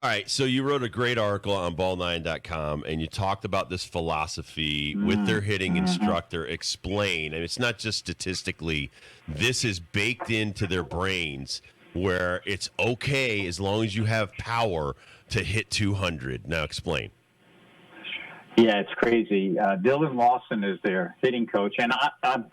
All right, so you wrote a great article on ball9.com and you talked about this philosophy with their hitting instructor explain, and it's not just statistically, this is baked into their brains where it's okay as long as you have power to hit 200. Now explain. Yeah, it's crazy. Dylan Lawson is their hitting coach, and I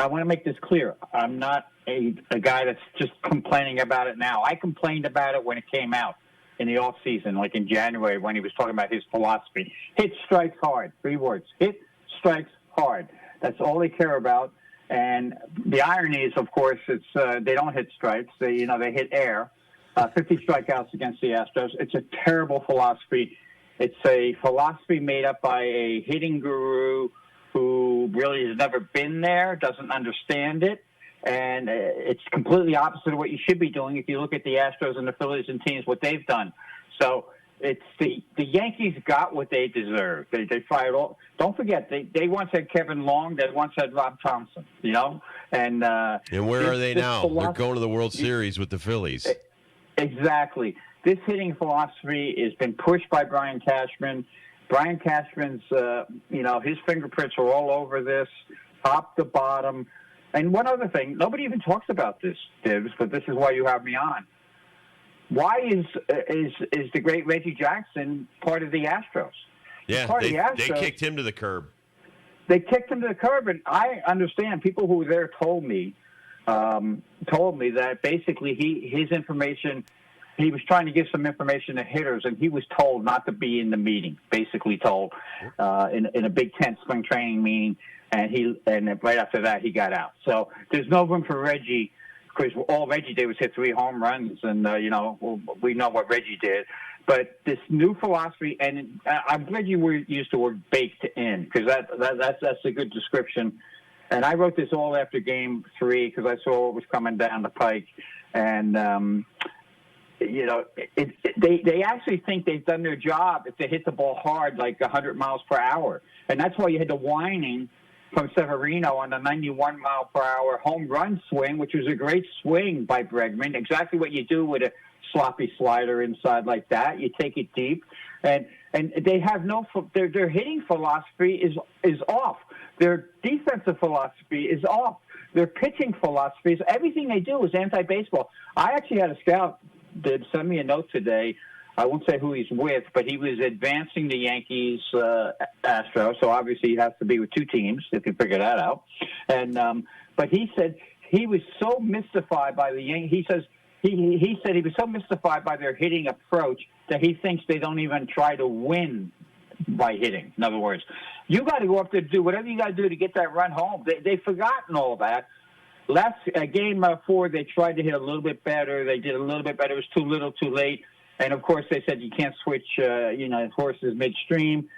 want to make this clear. I'm not a guy that's just complaining about it now. I complained about it when it came out in the off season, like in January, when he was talking about his philosophy. Hit strikes hard. 3 words. Hit strikes hard. That's all they care about. And the irony is, of course, it's they don't hit strikes. They hit air. 50 strikeouts against the Astros. It's a terrible philosophy. It's a philosophy made up by a hitting guru who really has never been there, doesn't understand it. And it's completely opposite of what you should be doing if you look at the Astros and the Phillies and teams, what they've done. So it's the Yankees got what they deserve. They fired all. Don't forget, they once had Kevin Long. They once had Rob Thompson, And where are they now? They're going to the World Series with the Phillies. Exactly. This hitting philosophy has been pushed by Brian Cashman. Brian Cashman's, his fingerprints are all over this, top to bottom. And one other thing, nobody even talks about this, Dibs, but this is why you have me on. Why is the great Reggie Jackson part of the Astros? Yeah, they kicked him to the curb. They kicked him to the curb, and I understand. People who were there told me that basically his information, he was trying to give some information to hitters, and he was told not to be in the meeting. Basically told in a Big Ten spring training meeting. And right after that, he got out. So there's no room for Reggie, because all Reggie did was hit 3 home runs, and we know what Reggie did. But this new philosophy, and I'm glad you used the word baked in, because that's a good description. And I wrote this all after Game 3 because I saw what was coming down the pike, and they actually think they've done their job if they hit the ball hard, like 100 miles per hour, and that's why you had the whining from Severino on the 91-mile-per-hour home run swing, which was a great swing by Bregman. Exactly what you do with a sloppy slider inside like that. You take it deep, and they have their hitting philosophy is off. Their defensive philosophy is off. Their pitching philosophy is everything they do is anti-baseball. I actually had a scout that sent me a note today. I won't say who he's with, but he was advancing the Yankees Astros, so obviously he has to be with 2 teams, if you figure that out. And but he said he was so mystified by the Yankees. He says he said he was so mystified by their hitting approach that he thinks they don't even try to win by hitting. In other words, you got to go up there and do whatever you got to do to get that run home. They've forgotten all that. Last game 4, they tried to hit a little bit better. They did a little bit better. It was too little, too late. And, of course, they said you can't switch, horses midstream.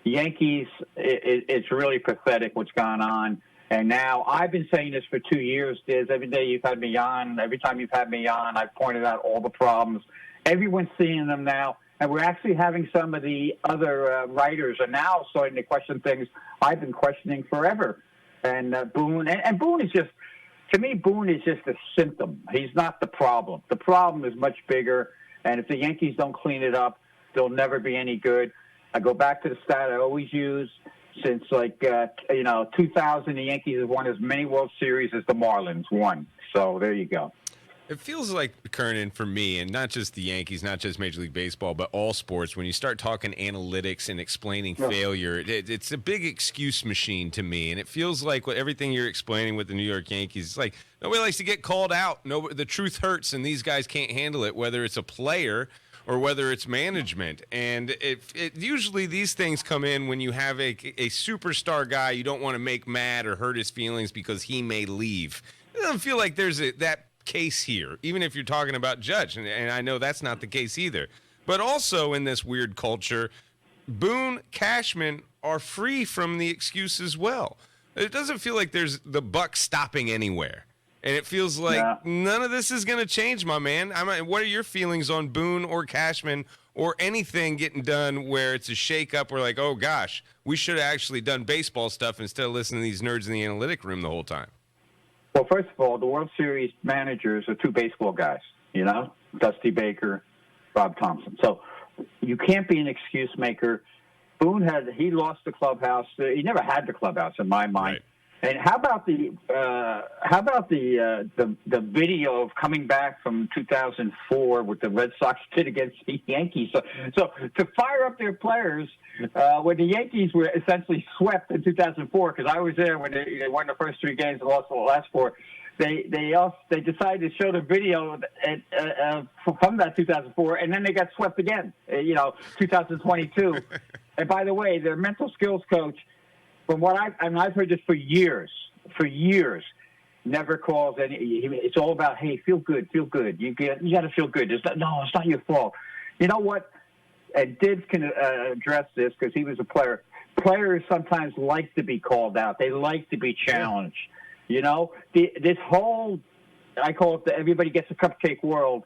Yankees, it's really pathetic what's gone on. And now I've been saying this for 2 years, Diz. Every day you've had me on, every time you've had me on, I've pointed out all the problems. Everyone's seeing them now. And we're actually having some of the other writers are now starting to question things I've been questioning forever. And Boone, and Boone is just, to me, Boone is just a symptom. He's not the problem. The problem is much bigger. And if the Yankees don't clean it up, they'll never be any good. I go back to the stat I always use. Since 2000, the Yankees have won as many World Series as the Marlins won. So there you go. It feels like, Kernan, for me, and not just the Yankees, not just Major League Baseball, but all sports, when you start talking analytics and explaining failure, it's a big excuse machine to me. And it feels like everything you're explaining with the New York Yankees, it's like nobody likes to get called out. The truth hurts, and these guys can't handle it, whether it's a player or whether it's management. And usually these things come in when you have a superstar guy you don't want to make mad or hurt his feelings because he may leave. It doesn't feel like there's that case here, even if you're talking about Judge, and I know that's not the case either. But also in this weird culture, Boone, Cashman are free from the excuse as well. It doesn't feel like there's the buck stopping anywhere. And it feels like none of this is going to change, my man. What are your feelings on Boone or Cashman or anything getting done where it's a shake-up where like, oh, gosh, we should have actually done baseball stuff instead of listening to these nerds in the analytic room the whole time? Well, first of all, the World Series managers are 2 baseball guys, Dusty Baker Rob Thompson. So you can't be an excuse maker. Boone he lost the clubhouse. He never had the clubhouse in my mind. Right. And how about the video of coming back from 2004 with the Red Sox did against the Yankees? So to fire up their players when the Yankees were essentially swept in 2004, because I was there when they won the first 3 games and lost the last 4. They decided to show the video from that 2004, and then they got swept again. 2022. And by the way, their mental skills coach, from what I've heard this for years, never calls any. It's all about, hey, feel good. You got to feel good. It's not your fault. You know what? And Dibbs can address this because he was a player. Players sometimes like to be called out. They like to be challenged. This whole, I call it the everybody gets a cupcake world,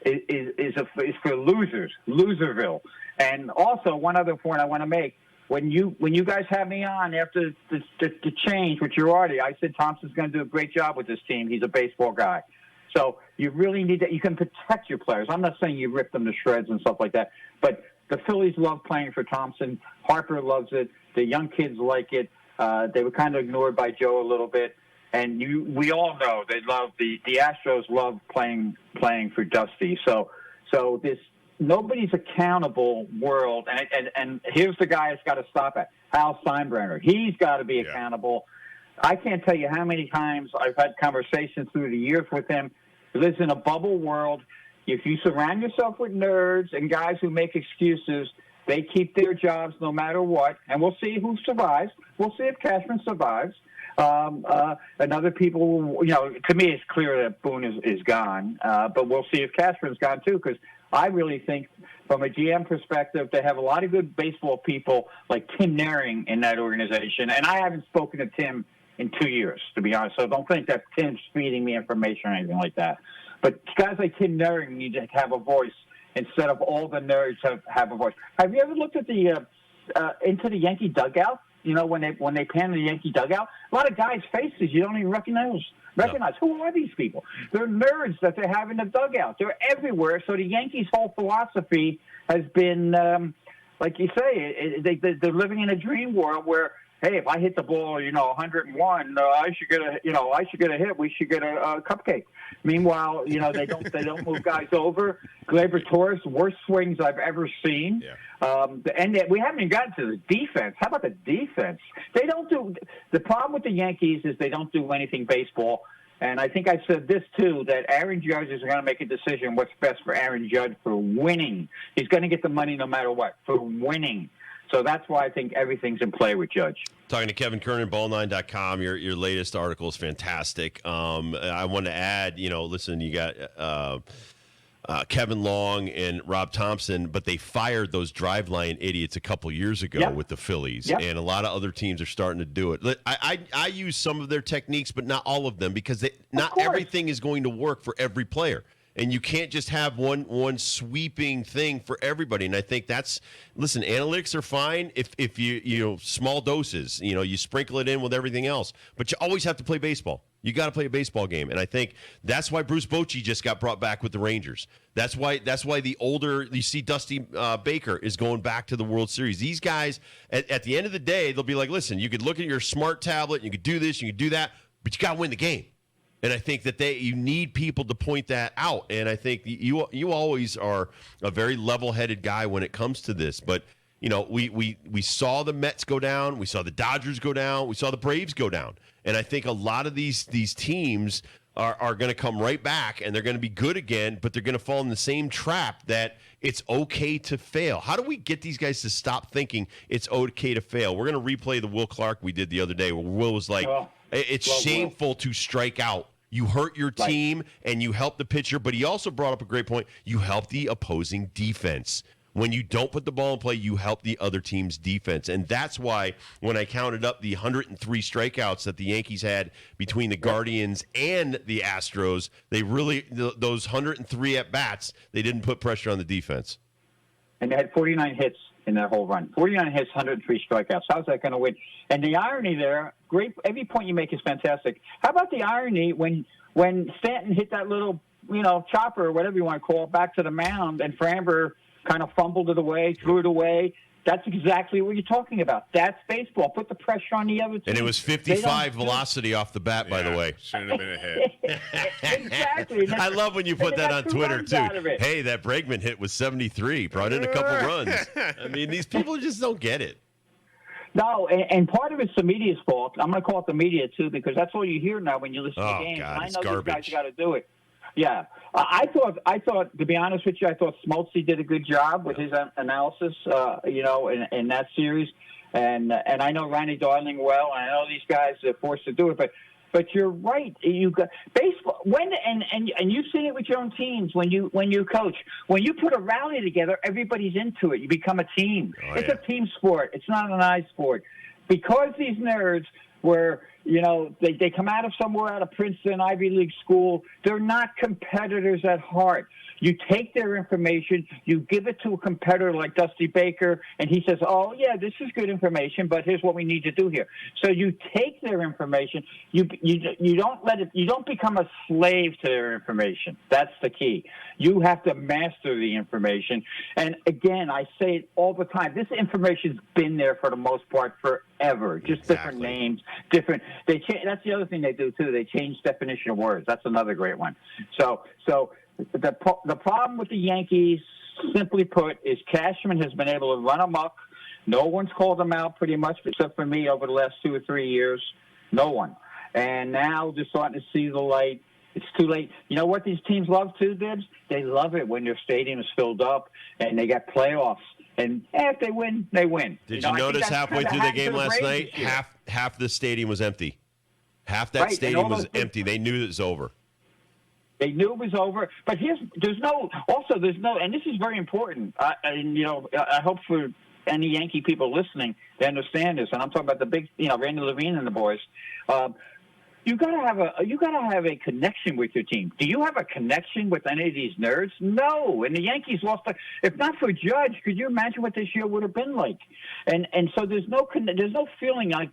is for losers, Loserville. And also, one other point I want to make. When you guys had me on after the change, which you're already, I said Thompson's going to do a great job with this team. He's a baseball guy. So you really need that. You can protect your players. I'm not saying you rip them to shreds and stuff like that, but the Phillies love playing for Thompson. Harper loves it. The young kids like it. They were kind of ignored by Joe a little bit. And we all know they love the Astros love playing for Dusty. So this nobody's accountable world, and here's the guy that's got to stop it. Hal Steinbrenner. He's got to be accountable. I can't tell you how many times I've had conversations through the years with him. He lives in a bubble world. If you surround yourself with nerds and guys who make excuses, they keep their jobs no matter what. And we'll see who survives. We'll see if Cashman survives. And other people, to me, it's clear that Boone is gone. But we'll see if Cashman's gone too, because I really think, from a GM perspective, they have a lot of good baseball people like Tim Naring in that organization. And I haven't spoken to Tim in 2 years, to be honest. So don't think that Tim's feeding me information or anything like that. But guys like Tim Naring need to have a voice instead of all the nerds have a voice. Have you ever looked at into the Yankee dugout? When they pan the Yankee dugout, a lot of guys' faces you don't even recognize. No. Who are these people? They're nerds that they have in the dugout. They're everywhere. So the Yankees' whole philosophy has been, like you say, they're living in a dream world where, hey, if I hit the ball, 101, I should get a hit. We should get a cupcake. Meanwhile, they don't move guys over. Gleyber Torres, worst swings I've ever seen. Yeah. And we haven't even gotten to the defense. How about the defense? They don't do. The problem with the Yankees is they don't do anything baseball. And I think I said this too, that Aaron Judge is going to make a decision what's best for Aaron Judge for winning. He's going to get the money no matter what for winning. So that's why I think everything's in play with Judge. Talking to Kevin Kernan, ball9.com. Your latest article is fantastic. I want to add, listen, you got Kevin Long and Rob Thompson, but they fired those driveline idiots a couple years ago with the Phillies, and a lot of other teams are starting to do it. I use some of their techniques, but not all of them, because not everything is going to work for every player. And you can't just have one sweeping thing for everybody. And I think analytics are fine if you small doses, you sprinkle it in with everything else. But you always have to play baseball. You got to play a baseball game. And I think that's why Bruce Bochy just got brought back with the Rangers. That's why the older you see Dusty Baker is going back to the World Series. These guys, at the end of the day, they'll be like, listen, you could look at your smart tablet, you could do this, you could do that, but you got to win the game. And I think that you need people to point that out. And I think you always are a very level-headed guy when it comes to this. But, we saw the Mets go down. We saw the Dodgers go down. We saw the Braves go down. And I think a lot of these teams are going to come right back, and they're going to be good again, but they're going to fall in the same trap that it's okay to fail. How do we get these guys to stop thinking it's okay to fail? We're going to replay the Will Clark we did the other day where Will was like, it's shameful to strike out. You hurt your team and you help the pitcher, but he also brought up a great point. You help the opposing defense. When you don't put the ball in play, you help the other team's defense. And that's why when I counted up the 103 strikeouts that the Yankees had between the Guardians and the Astros, they really, those 103 at-bats, they didn't put pressure on the defense. And they had 49 hits in that whole run. 49 hits, 103 strikeouts. How's that going to win? And the irony there, great. Every point you make is fantastic. How about the irony when when Stanton hit that little, chopper or whatever you want to call it back to the mound, and Framber kind of fumbled it away, threw it away. That's exactly what you're talking about. That's baseball. Put the pressure on the other team. And it was 55 velocity off the bat, by the way. Shouldn't have been a hit. Exactly. I love when you put that on Twitter, too. Hey, that Bregman hit was 73. Brought in a couple runs. I mean, these people just don't get it. No, and part of it's the media's fault. I'm going to call it the media, too, because that's all you hear now when you listen to games. God, and I it's know garbage. these guys got to do it. Yeah. I thought, to be honest with you, I thought Smoltzy did a good job with his analysis, in that series. And I know Ronnie Darling well, and I know these guys are forced to do it, but you're right. You got baseball and you've seen it with your own teams when you coach. When you put a rally together, everybody's into it. You become a team. It's a team sport. It's not an eye sport. Because these nerds were, they come out of somewhere out of Princeton, Ivy League school. They're not competitors at heart. You take their information, you give it to a competitor like Dusty Baker, and he says, "Oh yeah, this is good information, but here's what we need to do here." So you take their information, you don't let it, you don't become a slave to their information. That's the key. You have to master the information. And again, I say it all the time. This information's been there for the most part forever. Just different names, different. They change. That's the other thing they do too. They change definition of words. That's another great one. So. The problem with the Yankees, simply put, is Cashman has been able to run amok. No one's called him out pretty much, except for me over the last 2 or 3 years. No one. And now they're starting to see the light. It's too late. You know what these teams love too, Dibs? They love it when their stadium is filled up and they got playoffs. And if they win, they win. Did you notice halfway through the game last night, half the stadium was empty? Half that stadium was empty. They knew it was over. They knew it was over, but there's no, and this is very important. I hope for any Yankee people listening, they understand this. And I'm talking about the big, Randy Levine and the boys. You gotta have a connection with your team. Do you have a connection with any of these nerds? No. And the Yankees lost. If not for Judge, could you imagine what this year would have been like? And so there's no feeling like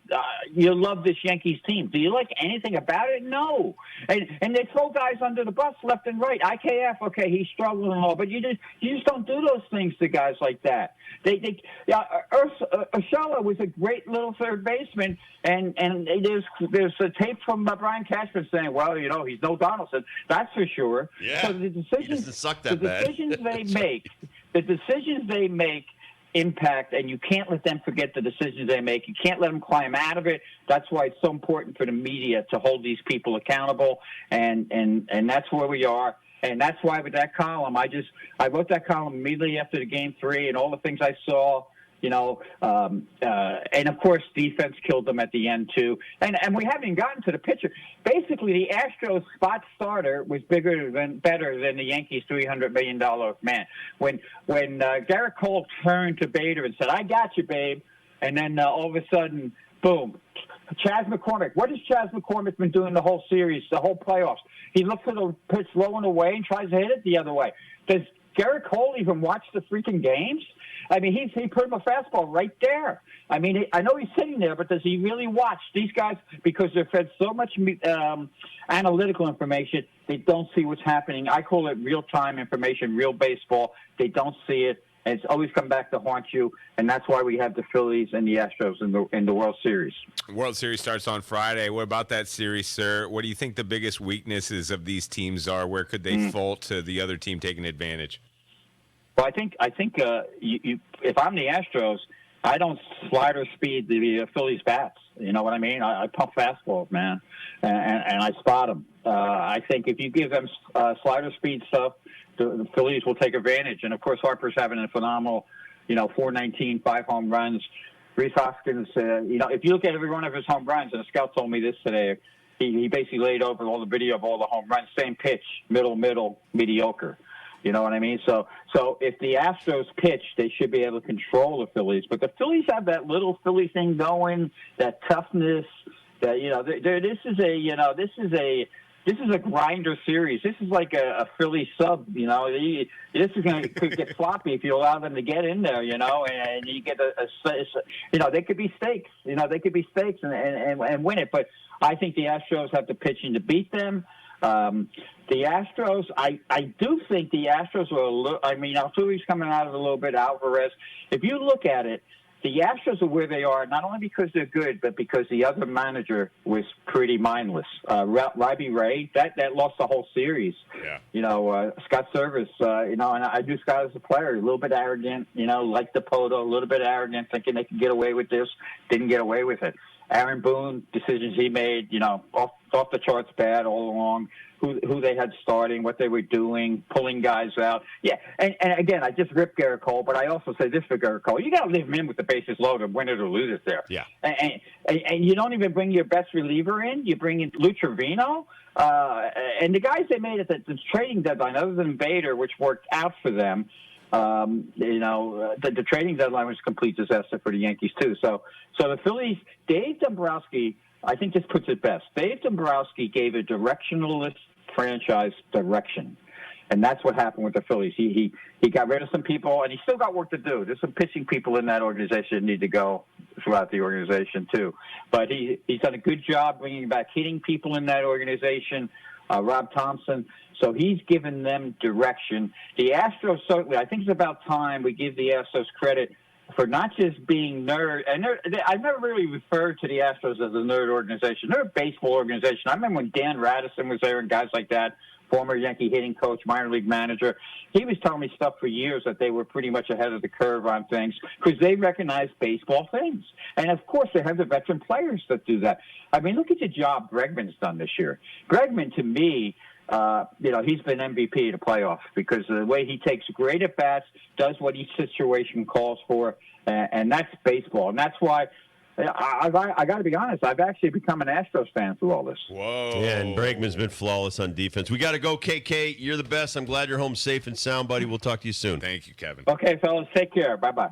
you love this Yankees team. Do you like anything about it? No. And they throw guys under the bus left and right. IKF, okay, he's struggling and all, but you just don't do those things to guys like that. Urshela was a great little third baseman, and there's a tape from Brian Cashman saying, well, he's no Donaldson. That's for sure. Yeah. So the decisions, he doesn't suck that bad. the decisions they make impact, and you can't let them forget the decisions they make. You can't let them climb out of it. That's why it's so important for the media to hold these people accountable, and that's where we are. And that's why with that column, I wrote that column immediately after the game 3 and all the things I saw, and of course defense killed them at the end too. And we haven't even gotten to the pitcher. Basically, the Astros spot starter was better than the Yankees' $300 million man. When Garrett Cole turned to Bader and said, "I got you, babe," and then all of a sudden, boom. Chas McCormick. What has Chas McCormick been doing the whole series, the whole playoffs? He looks at the pitch low and away and tries to hit it the other way. Does Garrett Cole even watch the freaking games? I mean, he put him a fastball right there. I mean, I know he's sitting there, but does he really watch? These guys, because they're fed so much analytical information, they don't see what's happening. I call it real-time information, real baseball. They don't see it. And it's always come back to haunt you, and that's why we have the Phillies and the Astros in the World Series. World Series starts on Friday. What about that series, sir? What do you think the biggest weaknesses of these teams are? Where could they fault to the other team taking advantage? Well, I think if I'm the Astros, I don't slider speed the Phillies bats. You know what I mean? I pump fastballs, man, and I spot them. I think if you give them slider speed stuff, the Phillies will take advantage. And, of course, Harper's having a phenomenal, 419, 5 home runs. Rhys Hoskins, if you look at every one of his home runs, and a scout told me this today, he basically laid over all the video of all the home runs, same pitch, middle, mediocre. You know what I mean? So if the Astros pitch, they should be able to control the Phillies. But the Phillies have that little Philly thing going, that toughness. That this is a grinder series. This is like a Philly sub. This is could get sloppy if you allow them to get in there. And you get they could be stakes. They could be stakes and win it. But I think the Astros have the pitching to beat them. The Astros, I do think the Astros are a little. I mean, Altuve's coming out of it a little bit. Alvarez. If you look at it, the Astros are where they are not only because they're good, but because the other manager was pretty mindless. Robbie Ray, that lost the whole series. Yeah. You know, Scott Service, you know, and I knew Scott as a player, a little bit arrogant, you know, like Dipoto, a little bit arrogant, thinking they could get away with this, didn't get away with it. Aaron Boone, decisions he made, you know, off the charts bad all along. Who they had starting, what they were doing, pulling guys out. Yeah, and again, I just ripped Garrett Cole, but I also say this for Garrett Cole. You got to leave him in with the bases loaded, win it or lose it there. Yeah. And you don't even bring your best reliever in. You bring in Lou Trevino. And the guys they made at the trading deadline, other than Bader, which worked out for them, you know, the trading deadline was a complete disaster for the Yankees, too. So the Phillies, Dave Dombrowski, I think this puts it best. Dave Dombrowski gave a directionalist franchise direction, and that's what happened with the Phillies. He got rid of some people, and he still got work to do. There's some pitching people in that organization that need to go throughout the organization too. But he's done a good job bringing back hitting people in that organization. Rob Thompson. So he's given them direction. The Astros certainly. I think it's about time we give the Astros credit for not just being nerd, and I've never really referred to the Astros as a nerd organization. They're a baseball organization. I remember when Dan Radisson was there and guys like that, former Yankee hitting coach, minor league manager. He was telling me stuff for years that they were pretty much ahead of the curve on things because they recognize baseball things. And, of course, they have the veteran players that do that. I mean, look at the job Bregman's done this year. Bregman, to me, you know, he's been MVP of the playoffs because of the way he takes great at-bats, does what each situation calls for, and that's baseball. And that's why I got to be honest, I've actually become an Astros fan through all this. Whoa. Yeah, and Bregman's been flawless on defense. We got to go, KK. You're the best. I'm glad you're home safe and sound, buddy. We'll talk to you soon. Thank you, Kevin. Okay, fellas, take care. Bye-bye.